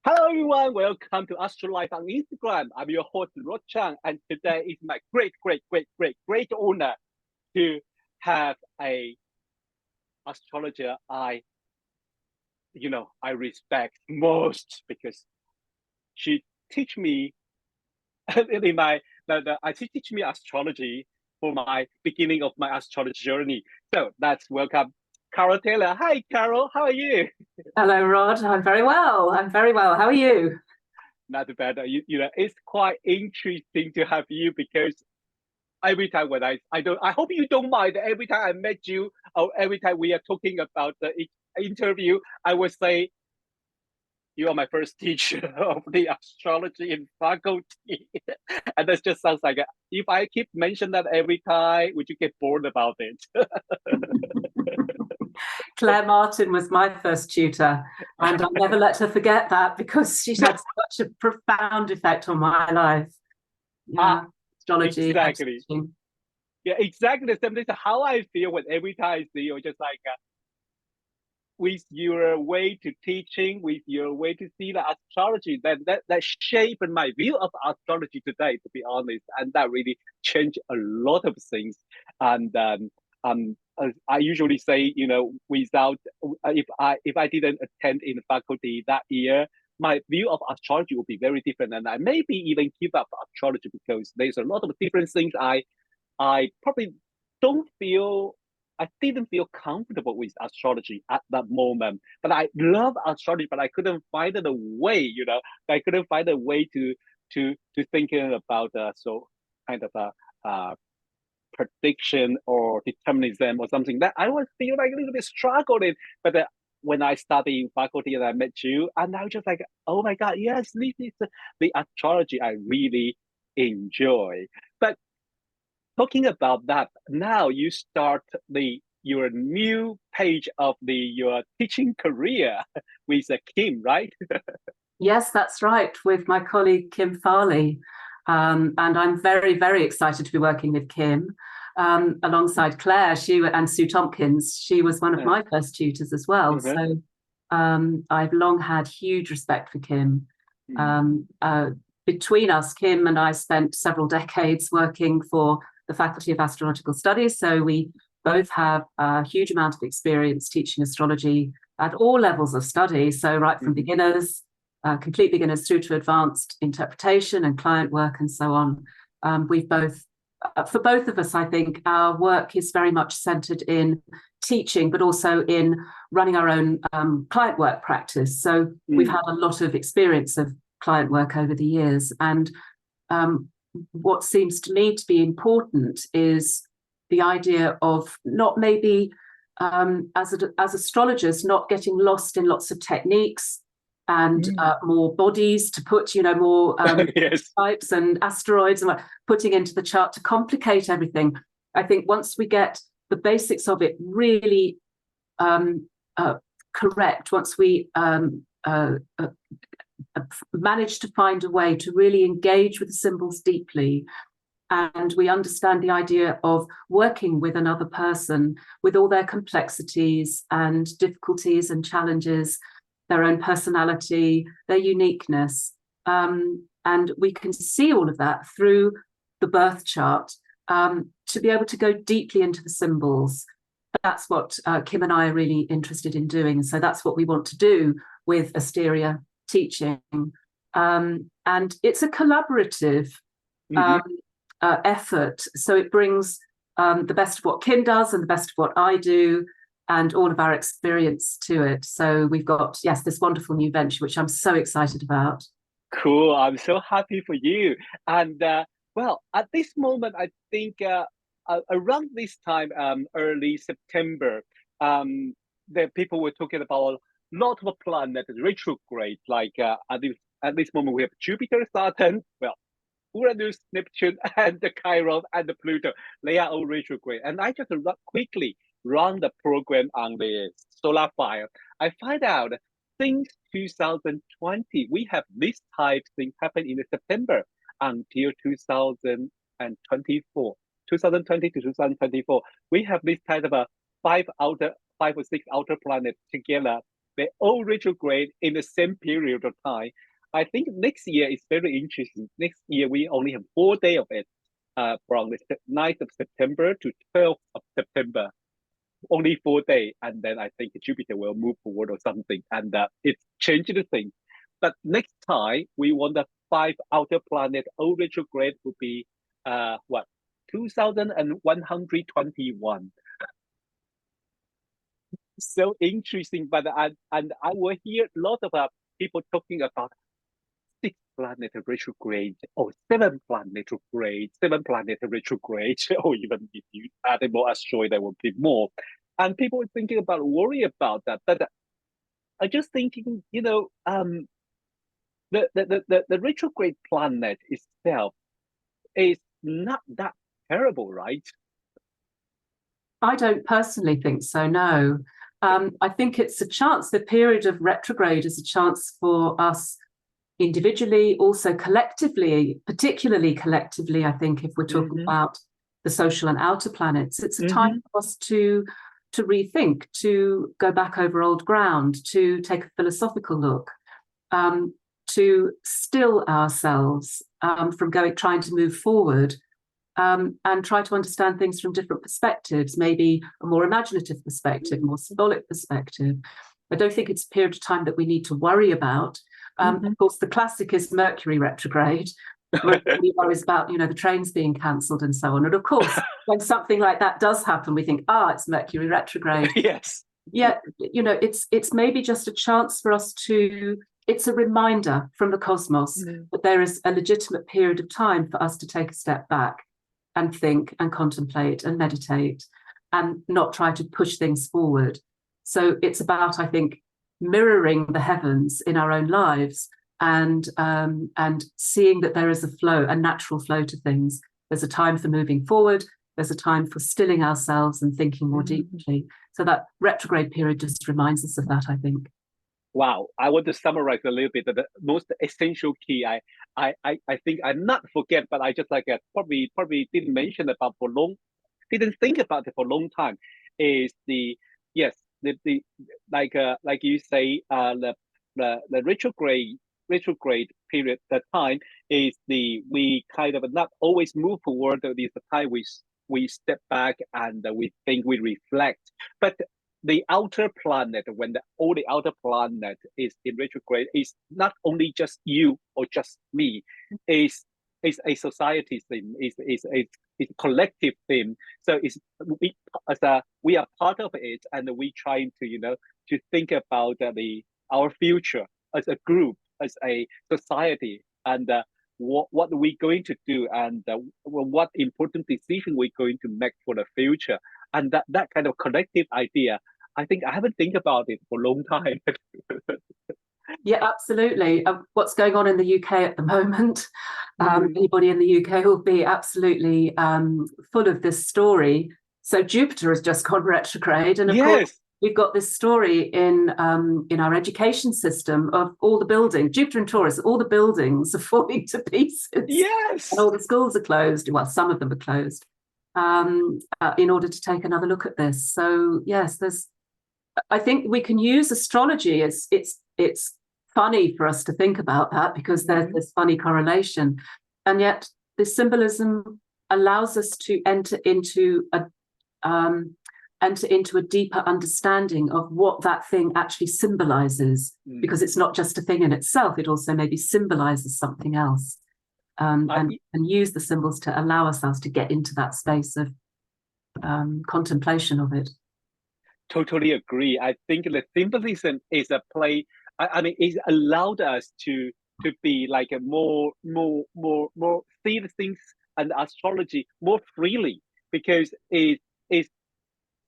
Hello everyone, welcome to Astrology on Instagram. I'm your host Rod Chang, and today is my great honor to have a astrologer I respect most because she teach me in my she teach me astrology for my beginning of my astrology journey. So let's welcome Carole Taylor. Hi Carole, how are you? Hello, Rod. I'm very well. I'm very well. How are you? Not bad. It's quite interesting to have you because every time when I hope you don't mind. Every time I met you or every time we are talking about the interview, I would say you are my first teacher of the astrology in faculty, and that just sounds like if I keep mentioning that every time, would you get bored about it? Claire Martin was my first tutor, and I'll never let her forget that because she's had such a profound effect on my life. Yeah, astrology. Exactly. Yeah, exactly the same. This is how I feel when every time I see you, just like with your way to teaching, with your way to see the astrology, that shaped my view of astrology today, to be honest, and that really changed a lot of things. And I usually say, without if I didn't attend in the faculty that year, my view of astrology would be very different, and I maybe even give up astrology because there's a lot of different things I probably don't feel I didn't feel comfortable with astrology at that moment. But I love astrology, but I couldn't find a way. I couldn't find a way to thinking about so kind of a prediction or determinism or something that I would feel like a little bit struggling. But when I studied in faculty and I met you, and I was just like, oh my God, yes, this is the astrology I really enjoy. But talking about that, now you start your new page of your teaching career with Kim, right? Yes, that's right, with my colleague Kim Farley. And I'm very, very excited to be working with Kim alongside Claire and Sue Tompkins. She was one of my first tutors as well. Mm-hmm. So I've long had huge respect for Kim. Between us, Kim and I spent several decades working for the Faculty of Astrological Studies. So we both have a huge amount of experience teaching astrology at all levels of study. So right from beginners, complete beginners through to advanced interpretation and client work and so on. We've both, for both of us, I think our work is very much centered in teaching, but also in running our own client work practice. So we've had a lot of experience of client work over the years. And what seems to me to be important is the idea of not maybe as astrologers not getting lost in lots of techniques and more bodies to put, more Yes. types and asteroids and putting into the chart to complicate everything. I think once we get the basics of it really correct, once we manage to find a way to really engage with the symbols deeply, and we understand the idea of working with another person with all their complexities and difficulties and challenges, their own personality, their uniqueness. And we can see all of that through the birth chart to be able to go deeply into the symbols. That's what Kim and I are really interested in doing. So that's what we want to do with Asteria teaching. And it's a collaborative effort. So it brings the best of what Kim does and the best of what I do and all of our experience to it. So we've got, yes, this wonderful new venture, which I'm so excited about. Cool. I'm so happy for you. And well, at this moment, I think around this time, early September, the people were talking about a lot of planets retrograde. Like at this moment, we have Jupiter, Saturn, well, Uranus, Neptune, and the Chiron and the Pluto. They are all retrograde. And I just quickly run the program on the solar file. I find out since 2020, we have this type thing happen in September until 2024. 2020 to 2024, we have this kind of a five or six outer planets together they all retrograde in the same period of time. I think next year is very interesting. Next year we only have 4 days of it, from the 9th of September to 12th of September. Only 4 days, and then I think Jupiter will move forward or something, and it's changing the thing. But next time we want the 5 outer planet all retrograde will be what 2121. So interesting, but I will hear a lot of people talking about 6 planet retrograde or 7 planet retrograde, 7 planet retrograde, or even if you add more asteroid, there will be more. And people are thinking about worry about that. But I'm just thinking, the retrograde planet itself is not that terrible, right? I don't personally think so, no. I think it's a chance, the period of retrograde is a chance for us individually, also collectively, particularly collectively, I think, if we're talking about the social and outer planets, it's a time for us to rethink, to go back over old ground, to take a philosophical look, to still ourselves from trying to move forward, and try to understand things from different perspectives, maybe a more imaginative perspective, more symbolic perspective. I don't think it's a period of time that we need to worry about. Of course, the classic is Mercury retrograde, where everybody worries about, the trains being cancelled and so on. And of course, when something like that does happen, we think, it's Mercury retrograde. Yes. Yeah, it's maybe just a chance for us to, it's a reminder from the cosmos that there is a legitimate period of time for us to take a step back and think and contemplate and meditate and not try to push things forward. So it's about, I think, mirroring the heavens in our own lives and seeing that there is a flow, a natural flow to things. There's a time for moving forward. There's a time for stilling ourselves and thinking more deeply. So that retrograde period just reminds us of that, I think. Wow, I want to summarize a little bit. The most essential key I think I not forget, but I just probably didn't mention about didn't think about it for a long time, is the like you say, the retrograde period, the time is we kind of not always move forward. It is the time we step back and we think, we reflect. But the outer planet, when all the outer planet is in retrograde, is not only just you or just me, is a society thing, is a collective thing. So we are part of it, and we trying to think about our future as a group, as a society, and what we're going to do, and what important decision we're going to make for the future, and that kind of collective idea. I think I haven't think about it for a long time. Yeah, absolutely. What's going on in the UK at the moment? Anybody in the UK will be absolutely full of this story. So Jupiter has just gone retrograde, and of course we've got this story in our education system of all the buildings. Jupiter and Taurus, all the buildings are falling to pieces. Yes, and all the schools are closed. Well, some of them are closed. In order to take another look at this. So yes, I think we can use astrology as it's funny for us to think about that, because there's this funny correlation, and yet the symbolism allows us to enter into a deeper understanding of what that thing actually symbolizes, because it's not just a thing in itself, it also maybe symbolizes something else, and use the symbols to allow ourselves to get into that space of contemplation of it. Totally agree. I think the symbolism is a play. I mean, it's allowed us to be like a more see the things and astrology more freely, because it is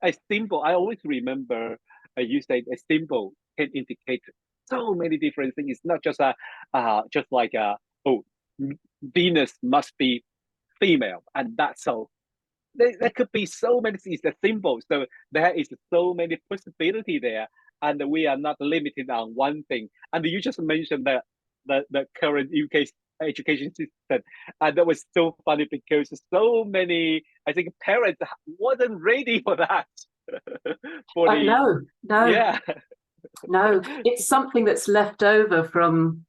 a symbol. I always remember you said a symbol can indicate so many different things. It's not just just like Venus must be female, and that's so. There could be so many things, the symbols. So there is so many possibility there, and we are not limited on one thing. And you just mentioned the current UK education system, and that was so funny, because so many, I think, parents wasn't ready for that. No. Yeah. No, it's something that's left over from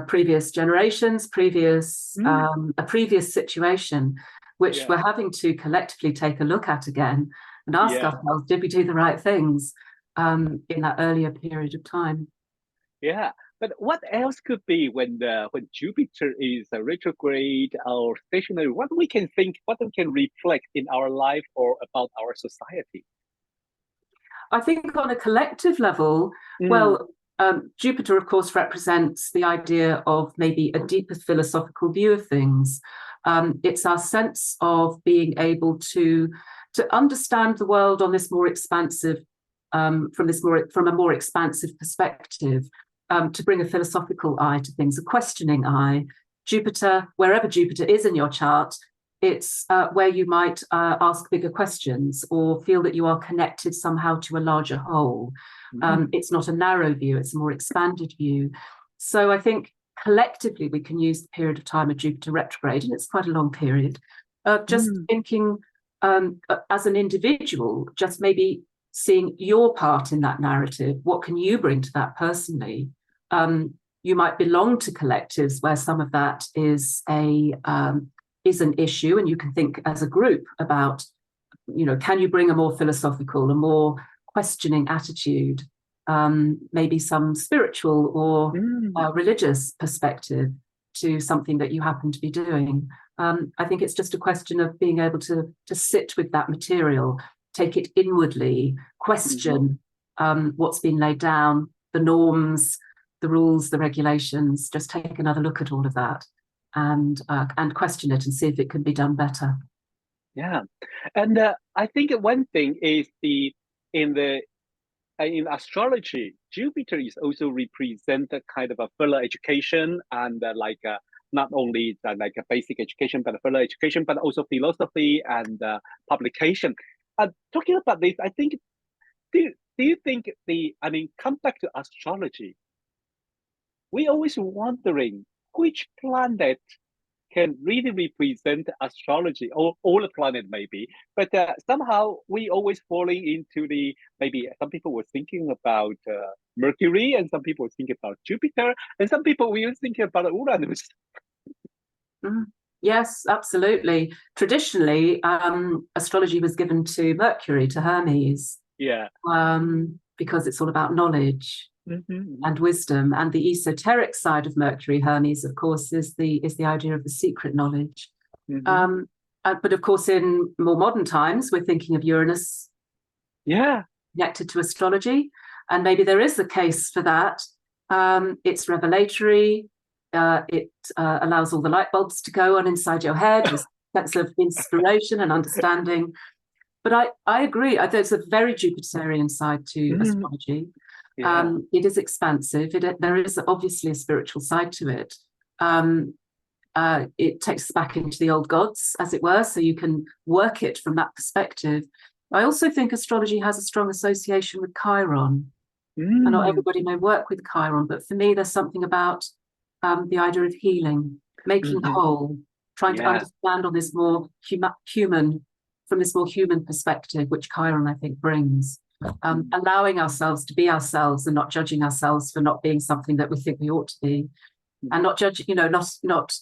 previous generations, a previous situation, which Yeah, we're having to collectively take a look at again and ask yeah, ourselves, did we do the right things in that earlier period of time? yeah. But what else could be when Jupiter is a retrograde or stationary? What we can think, what we can reflect in our life or about our society? I think on a collective level, Mm, well, Jupiter, of course, represents the idea of maybe a deeper philosophical view of things. It's our sense of being able to understand the world on this more expansive, from a more expansive perspective, to bring a philosophical eye to things, a questioning eye. Jupiter, wherever Jupiter is in your chart, it's where you might ask bigger questions or feel that you are connected somehow to a larger whole. mm, It's not a narrow view, it's a more expanded view. So I think collectively we can use the period of time of Jupiter retrograde, and it's quite a long period, just mm, thinking as an individual, just maybe seeing your part in that narrative. What can you bring to that personally? You might belong to collectives where some of that is an issue, and you can think as a group about, can you bring a more philosophical, a more questioning attitude, maybe some spiritual or mm, religious perspective to something that you happen to be doing. I think it's just a question of being able to sit with that material, take it inwardly, mhm. question what's been laid down, the norms, the rules, the regulations. Just take another look at all of that and question it and see if it can be done better. Yeah, and I think one thing is in the in astrology, Jupiter is also represent a kind of a further education and not only like a basic education, but a further education, but also philosophy and publication. Talking about this, I think do you think I mean, come back to astrology. We always wondering which planet can really represent astrology, or all the planet maybe, but somehow we always falling into the maybe some people were thinking about Mercury, and some people were thinking about Jupiter, and some people were even thinking about Uranus. Mm. Yes, absolutely. Traditionally, astrology was given to Mercury, to Hermes, Yeah. because it's all about knowledge Mm-hmm. and wisdom. And the esoteric side of Mercury, Hermes, of course, is the idea of the secret knowledge. Mm-hmm. Um, but of course, in more modern times, we're thinking of Uranus Yeah. connected to astrology, and maybe there is a case for that. It's revelatory. It allows all the light bulbs to go on inside your head, a sense of inspiration and understanding. But I agree. There's a very Jupiterian side to Mm-hmm. astrology. Yeah. It is expansive. There is obviously a spiritual side to it. Um, it takes us back into the old gods, as it were, so you can work it from that perspective. I also think astrology has a strong association with Chiron. And not Mm. everybody may work with Chiron, but for me, there's something about the idea of healing, making Mm-hmm. whole, trying to Yeah. understand on this more human, from this more human perspective, which Chiron, I think, brings. Mm. Allowing ourselves to be ourselves and not judging ourselves for not being something that we think we ought to be, and not judging, not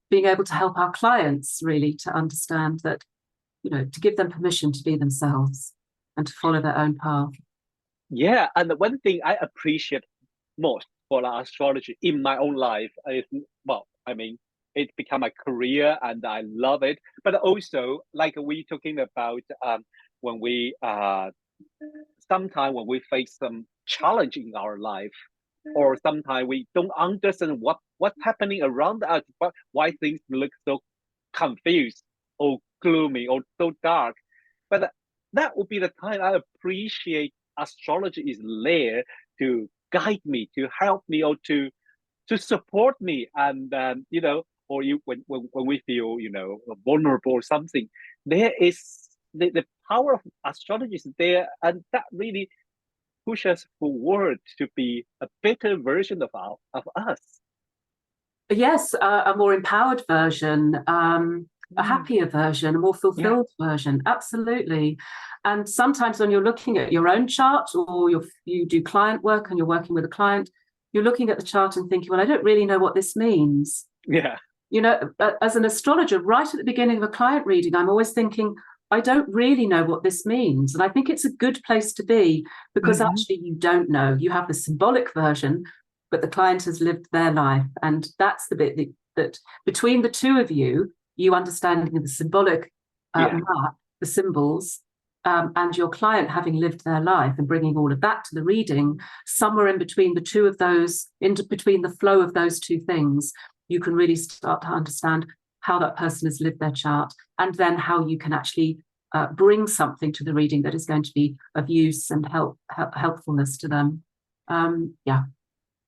being able to help our clients really to understand that, to give them permission to be themselves and to follow their own path. Yeah, and the one thing I appreciate most for astrology in my own life is, well, I mean, it become a career and I love it. But also, like we talking about when we sometimes when we face some challenge in our life, or sometimes we don't understand what's happening around us, why things look so confused or gloomy or so dark. But that would be the time I appreciate astrology is there to guide me, to help me, or to support me, and or you when we feel vulnerable or something, there is the power of astrology is there, and that really push us forward to be a better version of us. Yes, a more empowered version. a happier version, a more fulfilled version. Absolutely. And sometimes when you're looking at your own chart, or you do client work and you're working with a client, you're looking at the chart and thinking, well, I don't really know what this means. Yeah. You know, as an astrologer, right at the beginning of a client reading, I'm always thinking, I don't really know what this means. And I think it's a good place to be, because actually you don't know. You have the symbolic version, but the client has lived their life. And that's the bit that between the two of you, you understanding of the symbolic map, the symbols, and your client having lived their life and bringing all of that to the reading, somewhere in between the two of those, between the flow of those two things, you can really start to understand how that person has lived their chart, and then how you can actually bring something to the reading that is going to be of use and helpfulness to them.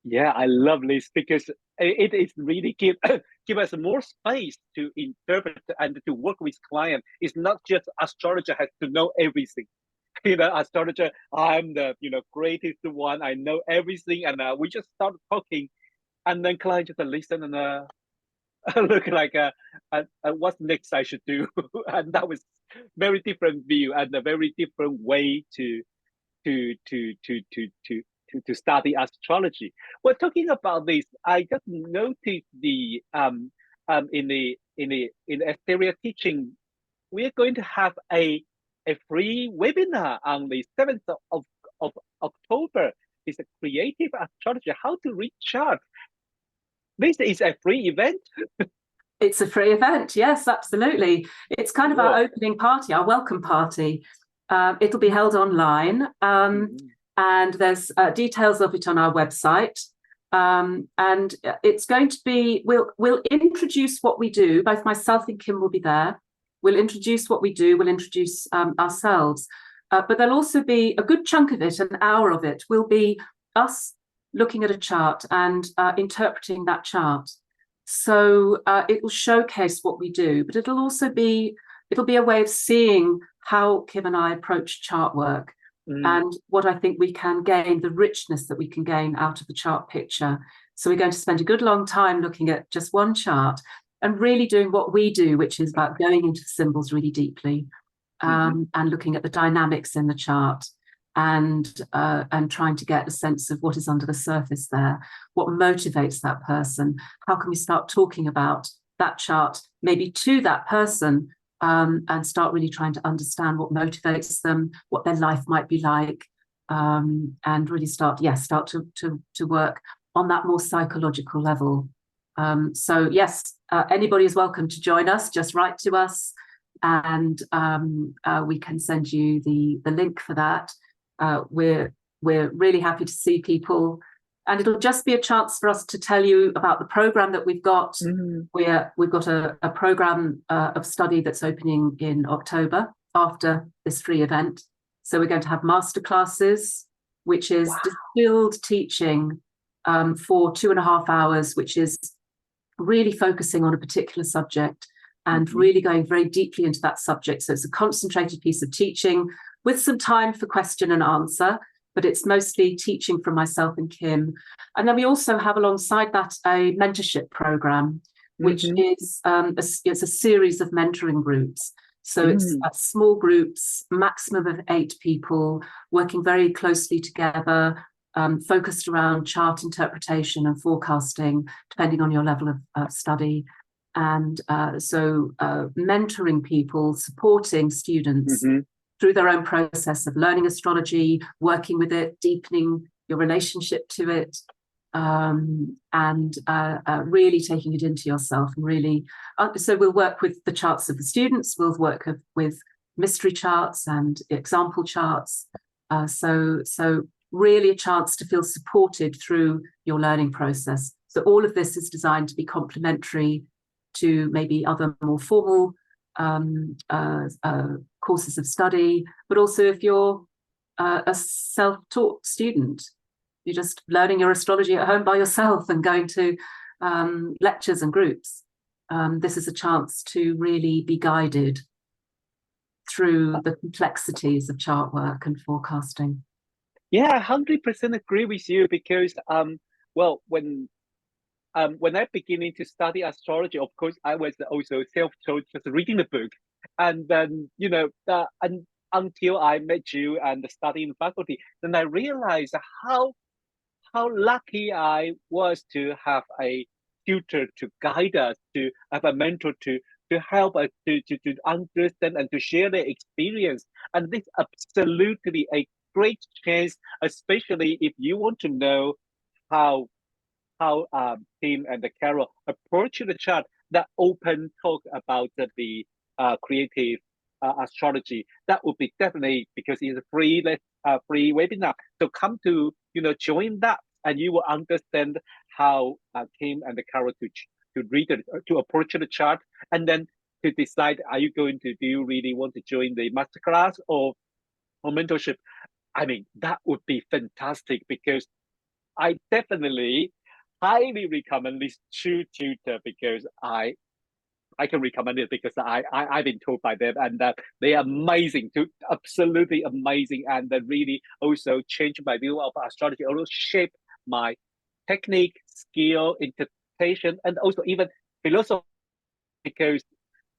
Yeah, I love this, because it is really give us more space to interpret and to work with clients. It's not just astrologer has to know everything. Astrologer, I'm the greatest one. I know everything, and we just start talking, and then client just listen and look like what's next I should do. And that was very different view and a very different way to study astrology. Well, talking about this, I just noticed the in the exterior teaching, we're going to have a free webinar on the 7th of October. It's a creative astrology, how to read chart. This is a free event. It's a free event. Yes, absolutely. It's kind of our opening party, our welcome party. It'll be held online, and there's details of it on our website. And it's going to be, we'll introduce what we do. Both myself and Kim will be there. We'll introduce what we do. We'll introduce ourselves. But there'll also be a good chunk of it, an hour of it, will be us looking at a chart and interpreting that chart. So it will showcase what we do, but it'll be a way of seeing how Kim and I approach chart work, and what I think we can gain, the richness that we can gain out of the chart picture. So we're going to spend a good long time looking at just one chart and really doing what we do, which is about going into the symbols really deeply, and looking at the dynamics in the chart, and trying to get a sense of what is under the surface there, what motivates that person, how can we start talking about that chart maybe to that person, and start really trying to understand what motivates them, what their life might be like, and really start to work on that more psychological level. So yes, anybody is welcome to join us. Just write to us, and we can send you the link for that. We're really happy to see people, and it'll just be a chance for us to tell you about the program that we've got. We've got a program of study that's opening in October after this free event. So we're going to have masterclasses, which is distilled teaching for 2.5 hours, which is really focusing on a particular subject and really going very deeply into that subject. So it's a concentrated piece of teaching with some time for question and answer, but it's mostly teaching from myself and Kim. And then we also have alongside that a mentorship program, which is it's a series of mentoring groups. So it's small groups, maximum of 8 people, working very closely together, focused around chart interpretation and forecasting, depending on your level of study. And so mentoring people, supporting students through their own process of learning astrology, working with it, deepening your relationship to it, and really taking it into yourself. And really, so we'll work with the charts of the students, we'll work with mystery charts and example charts. So really a chance to feel supported through your learning process. So all of this is designed to be complementary to maybe other more formal courses of study, but also if you're a self-taught student, you're just learning your astrology at home by yourself and going to lectures and groups. This is a chance to really be guided through the complexities of chart work and forecasting. Yeah, 100% agree with you, because well, when when I beginning to study astrology, of course, I was also self-taught, just reading the book, and then until I met you and studying faculty, then I realized how lucky I was to have a tutor to guide us, to have a mentor to help us to understand and to share their experience. And this absolutely a great chance, especially if you want to know how Tim and Carole approach the chart, that open talk about the creative astrology. That would be definitely, because it's a free webinar. So come to join that, and you will understand how Tim and Carole to read it, to approach the chart, and then to decide, are you going to, do you really want to join the masterclass or mentorship? I mean, that would be fantastic, because I definitely highly recommend this two tutor, because I can recommend it because I've been told by them, and they are amazing, absolutely amazing, and that really also changed my view of astrology, also shape my technique, skill, interpretation, and also even philosophy, because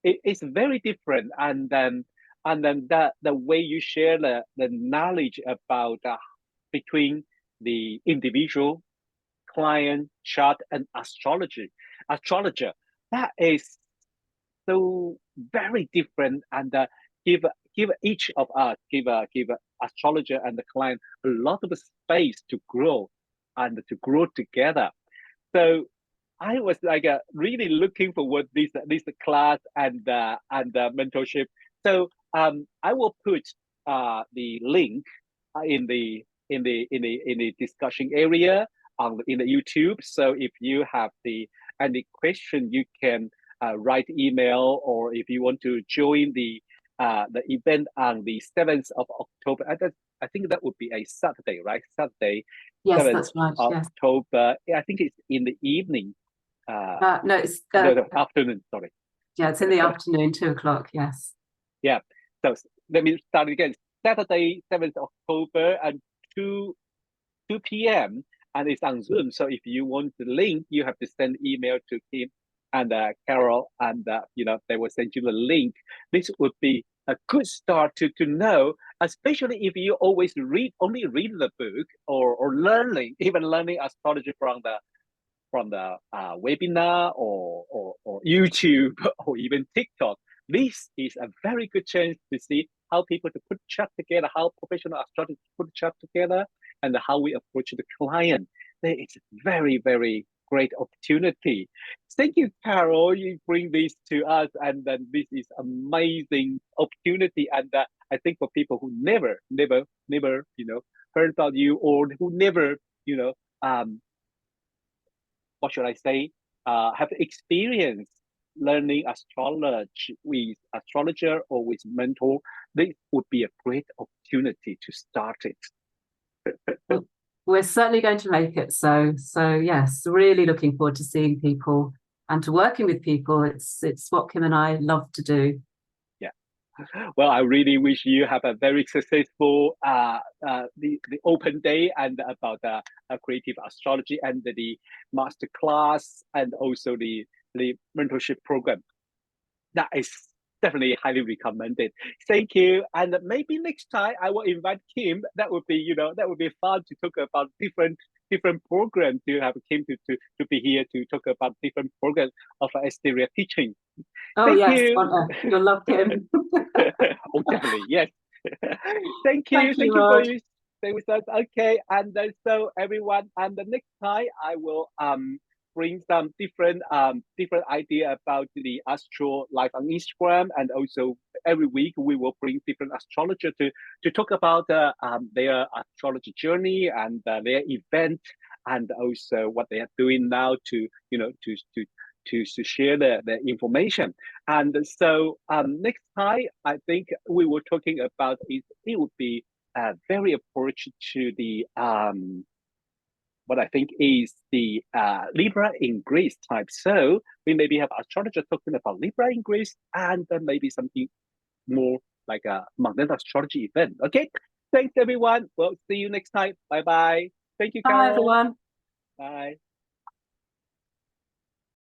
it's very different. And then the way you share the knowledge about between the individual, client, chart, and astrologer, that is so very different, and give each of us, give astrologer and the client a lot of space to grow and to grow together. So I was like really looking forward this class and mentorship. So I will put the link in the discussion area in the YouTube. So if you have any question, you can write email, or if you want to join the event on the 7th of October. I think that would be a Saturday, right? Saturday, Yes, 7th that's right. of Yes. October. I think it's in the evening. No, it's no, afternoon. Sorry. Yeah, it's in the afternoon, 2 o'clock. Yes. Yeah. So let me start again. Saturday, 7th October, and 2 p.m. and it's on Zoom. So if you want the link, you have to send email to Kim and Carole, and they will send you the link. This would be a good start to know, especially if you always only read the book, or even learning astrology from the webinar, or YouTube, or even TikTok. This is a very good chance to see how people to put chart together, how professional astrologers put chart together, and how we approach the client. It's a very, very great opportunity. Thank you, Carole. You bring this to us, and then this is amazing opportunity. And I think for people who never, heard about you, or who never, what should I say, have experience learning astrology with astrologer or with mentor, this would be a great opportunity to start it. Well, we're certainly going to make it so. So yes, really looking forward to seeing people and to working with people. It's what Kim and I love to do. Yeah. Well, I really wish you have a very successful the open day, and about creative astrology, and the master class, and also the mentorship program. That is definitely highly recommended. Thank you. And maybe next time I will invite Kim. That would be, fun to talk about different programs, to have Kim to be here to talk about different programs of exterior teaching. Oh, Thank yes, you. you'll love Kim. Oh, definitely, yes. Thank you. Thank you, For Rod. you staying with us. Okay, and so everyone, and the next time I will bring some different idea about the astro life on Instagram, and also every week we will bring different astrologer to talk about their astrology journey, and their event, and also what they are doing now to share the information. And so next time, I think we were talking about it would be very approach to the what I think is the Libra in Greece type. So we maybe have astrologer talking about Libra in Greece, and then maybe something more like a Magnetic astrology event. Okay, thanks everyone. We'll see you next time. Bye bye. Thank you, Bye, Carole. everyone. Bye.